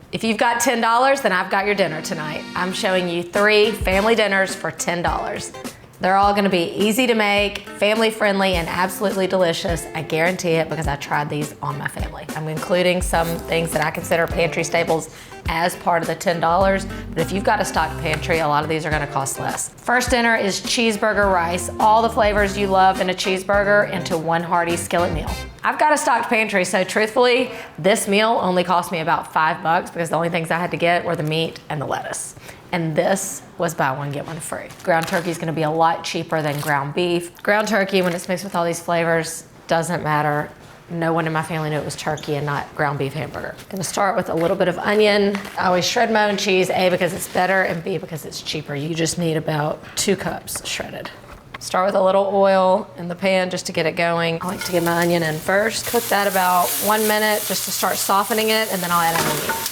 If you've got $10, then I've got your dinner tonight. I'm showing you 3 family dinners for $10. They're all gonna be easy to make, family friendly, and absolutely delicious. I guarantee it because I tried these on my family. I'm including some things that I consider pantry staples as part of the $10, but if you've got a stocked pantry, a lot of these are gonna cost less. First dinner is cheeseburger rice. All the flavors you love in a cheeseburger into one hearty skillet meal. I've got a stocked pantry, so truthfully, this meal only cost me about $5 because the only things I had to get were the meat and the lettuce. And this was buy one, get one free. Ground turkey is gonna be a lot cheaper than ground beef. Ground turkey, when it's mixed with all these flavors, doesn't matter. No one in my family knew it was turkey and not ground beef hamburger. Gonna start with a little bit of onion. I always shred my own cheese, A, because it's better, and B, because it's cheaper. You just need about 2 cups shredded. Start with a little oil in the pan just to get it going. I like to get my onion in first. Cook that about 1 minute just to start softening it, and then I'll add in the meat.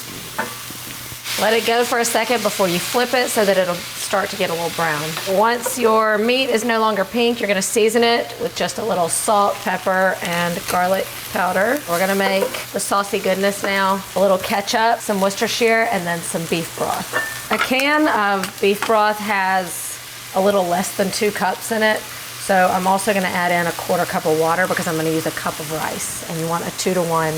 Let it go for a second before you flip it so that it'll start to get a little brown. Once your meat is no longer pink, you're gonna season it with just a little salt, pepper, and garlic powder. We're gonna make the saucy goodness now. A little ketchup, some Worcestershire, and then some beef broth. A can of beef broth has a little less than 2 cups in it. So I'm also gonna add in a 1/4 cup of water because I'm gonna use a cup of rice. And you want a 2-to-1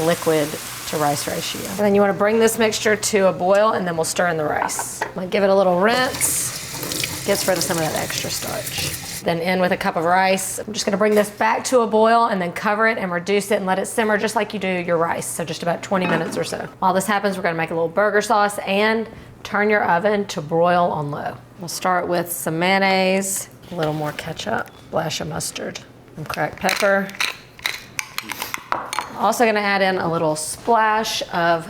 liquid to rice ratio. And then you want to bring this mixture to a boil, and then we'll stir in the rice. I'm gonna give it a little rinse. Gets rid of some of that extra starch. Then in with a cup of rice. I'm just gonna bring this back to a boil and then cover it and reduce it and let it simmer just like you do your rice. So just about 20 minutes or so. While this happens, we're gonna make a little burger sauce and turn your oven to broil on low. We'll start with some mayonnaise, a little more ketchup, splash of mustard, some cracked pepper. Also gonna add in a little splash of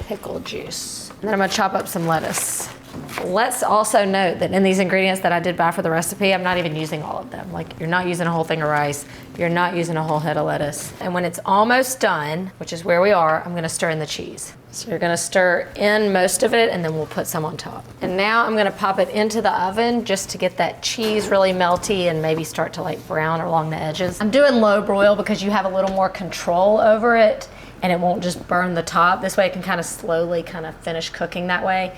pickle juice. And then I'm gonna chop up some lettuce. Let's also note that in these ingredients that I did buy for the recipe, I'm not even using all of them. Like, you're not using a whole thing of rice, you're not using a whole head of lettuce. And when it's almost done, which is where we are, I'm gonna stir in the cheese. So you're gonna stir in most of it and then we'll put some on top. And now I'm gonna pop it into the oven just to get that cheese really melty and maybe start to like brown along the edges. I'm doing low broil because you have a little more control over it and it won't just burn the top. This way it can kind of slowly kind of finish cooking that way.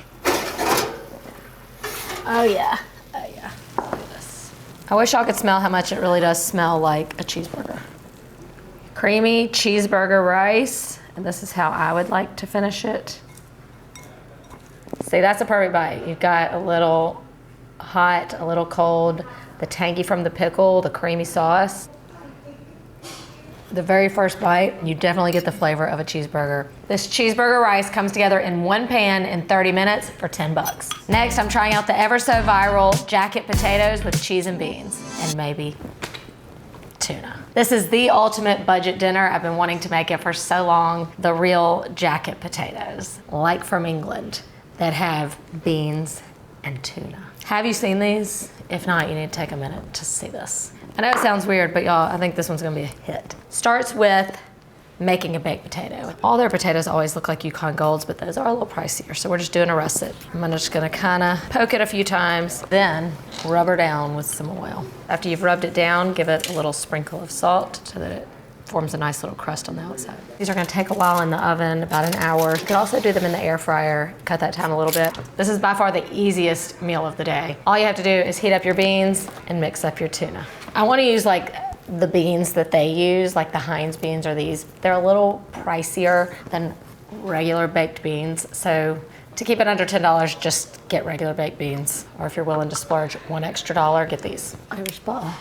Oh yeah, oh yeah, look at this. I wish y'all could smell how much it really does smell like a cheeseburger. Creamy cheeseburger rice, and this is how I would like to finish it. See, that's a perfect bite. You've got a little hot, a little cold, the tangy from the pickle, the creamy sauce. The very first bite, you definitely get the flavor of a cheeseburger. This cheeseburger rice comes together in one pan in 30 minutes for $10. Next, I'm trying out the ever so viral jacket potatoes with cheese and beans, and maybe tuna. This is the ultimate budget dinner. I've been wanting to make it for so long. The real jacket potatoes, like from England, that have beans and tuna. Have you seen these? If not, you need to take a minute to see this. I know it sounds weird, but y'all, I think this one's gonna be a hit. Starts with making a baked potato. All their potatoes always look like Yukon Golds, but those are a little pricier, so we're just doing a russet. I'm just gonna kinda poke it a few times, then rub her down with some oil. After you've rubbed it down, give it a little sprinkle of salt so that it forms a nice little crust on the outside. These are gonna take a while in the oven, about an hour. You can also do them in the air fryer, cut that time a little bit. This is by far the easiest meal of the day. All you have to do is heat up your beans and mix up your tuna. I wanna use like the beans that they use, like the Heinz beans or these. They're a little pricier than regular baked beans, so to keep it under $10, just get regular baked beans. Or if you're willing to splurge $1 extra, get these. Irish ball.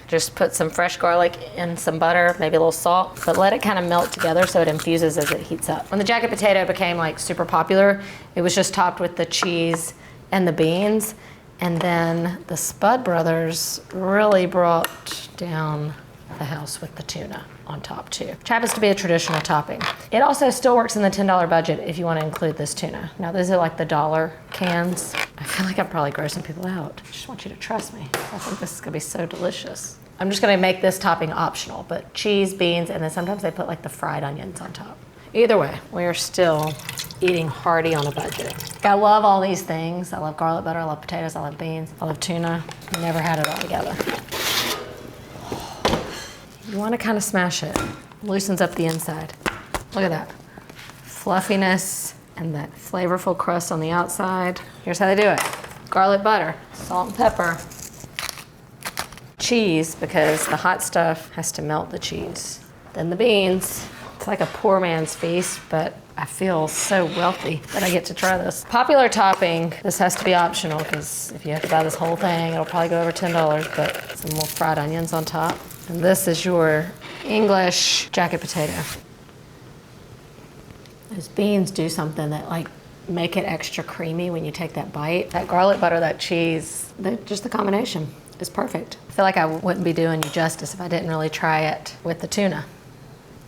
Just put some fresh garlic in some butter, maybe a little salt, but let it kind of melt together so it infuses as it heats up. When the jacket potato became like super popular, it was just topped with the cheese and the beans. And then the Spud brothers really brought down the house with the tuna on top too, which happens to be a traditional topping. It also still works in the $10 budget if you want to include this tuna. Now these are like the dollar cans. I feel like I'm probably grossing people out. I just want you to trust me. I think this is gonna be so delicious. I'm just gonna make this topping optional, but cheese, beans, and then sometimes they put like the fried onions on top. Either way, we are still eating hearty on a budget. I love all these things. I love garlic butter, I love potatoes, I love beans, I love tuna. Never had it all together. You want to kind of smash it. Loosens up the inside. Look at that. fluffiness and that flavorful crust on the outside. Here's how they do it. Garlic butter, salt and pepper, cheese, because the hot stuff has to melt the cheese. Then the beans. It's like a poor man's feast, but I feel so wealthy that I get to try this. Popular topping, this has to be optional because if you have to buy this whole thing, it'll probably go over $10, but some more fried onions on top. And this is your English jacket potato. Those beans do something that like make it extra creamy when you take that bite. That garlic butter, that cheese, just the combination is perfect. I feel like I wouldn't be doing you justice if I didn't really try it with the tuna.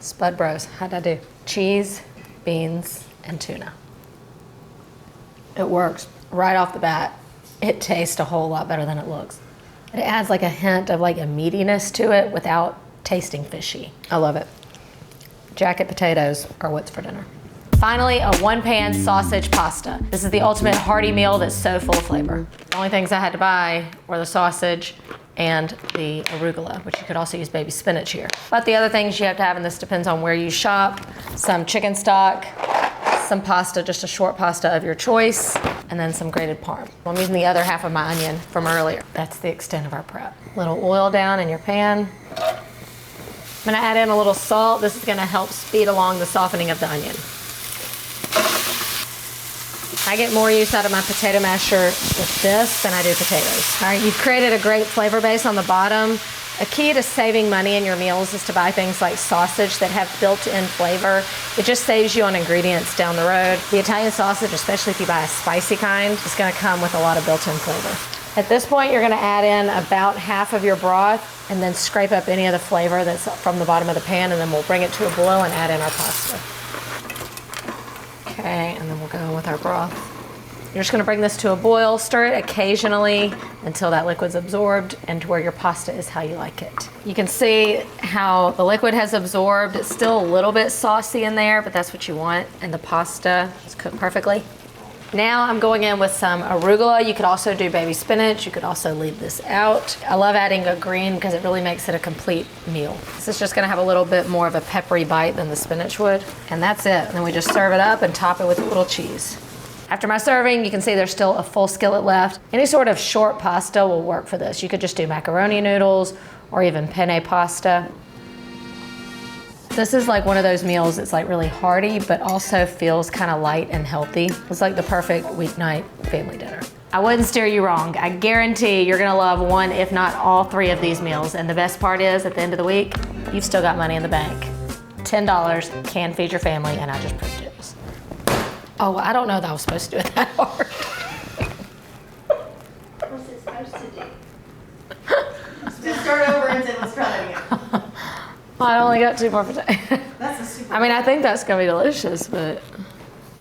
Spud Bros, how'd I do? Cheese, beans, and tuna. It works right off the bat. It tastes a whole lot better than it looks. It adds like a hint of like a meatiness to it without tasting fishy. I love it. Jacket potatoes are what's for dinner. Finally, a one-pan sausage pasta. This is the ultimate hearty meal that's so full of flavor. The only things I had to buy were the sausage and the arugula, which you could also use baby spinach here. But the other things you have to have, and this depends on where you shop, some chicken stock, some pasta, just a short pasta of your choice, and then some grated parm. I'm using the other half of my onion from earlier. That's the extent of our prep. A little oil down in your pan. I'm gonna add in a little salt. This is gonna help speed along the softening of the onion. I get more use out of my potato masher with this than I do potatoes. All right, you've created a great flavor base on the bottom. A key to saving money in your meals is to buy things like sausage that have built-in flavor. It just saves you on ingredients down the road. The Italian sausage, especially if you buy a spicy kind, is gonna come with a lot of built-in flavor. At this point, you're gonna add in about half of your broth and then scrape up any of the flavor that's from the bottom of the pan, and then we'll bring it to a boil and add in our pasta. Okay, and then we'll go with our broth. You're just gonna bring this to a boil, stir it occasionally until that liquid's absorbed and to where your pasta is how you like it. You can see how the liquid has absorbed. It's still a little bit saucy in there, but that's what you want. And the pasta is cooked perfectly. Now I'm going in with some arugula. You could also do baby spinach. You could also leave this out. I love adding a green because it really makes it a complete meal. This is just gonna have a little bit more of a peppery bite than the spinach would. And that's it. And then we just serve it up and top it with a little cheese. After my serving, you can see there's still a full skillet left. Any sort of short pasta will work for this. You could just do macaroni noodles or even penne pasta. This is like one of those meals that's like really hearty, but also feels kind of light and healthy. It's like the perfect weeknight family dinner. I wouldn't steer you wrong. I guarantee you're gonna love one, if not all three of these meals. And the best part is, at the end of the week, you've still got money in the bank. $10 can feed your family, and I just proved it. Oh, I don't know that I was supposed to do it that hard. What's it supposed to do? Just start over and say, let's try that again. Well, I only got 2 more potatoes. That's a super. I mean, I think that's gonna be delicious, but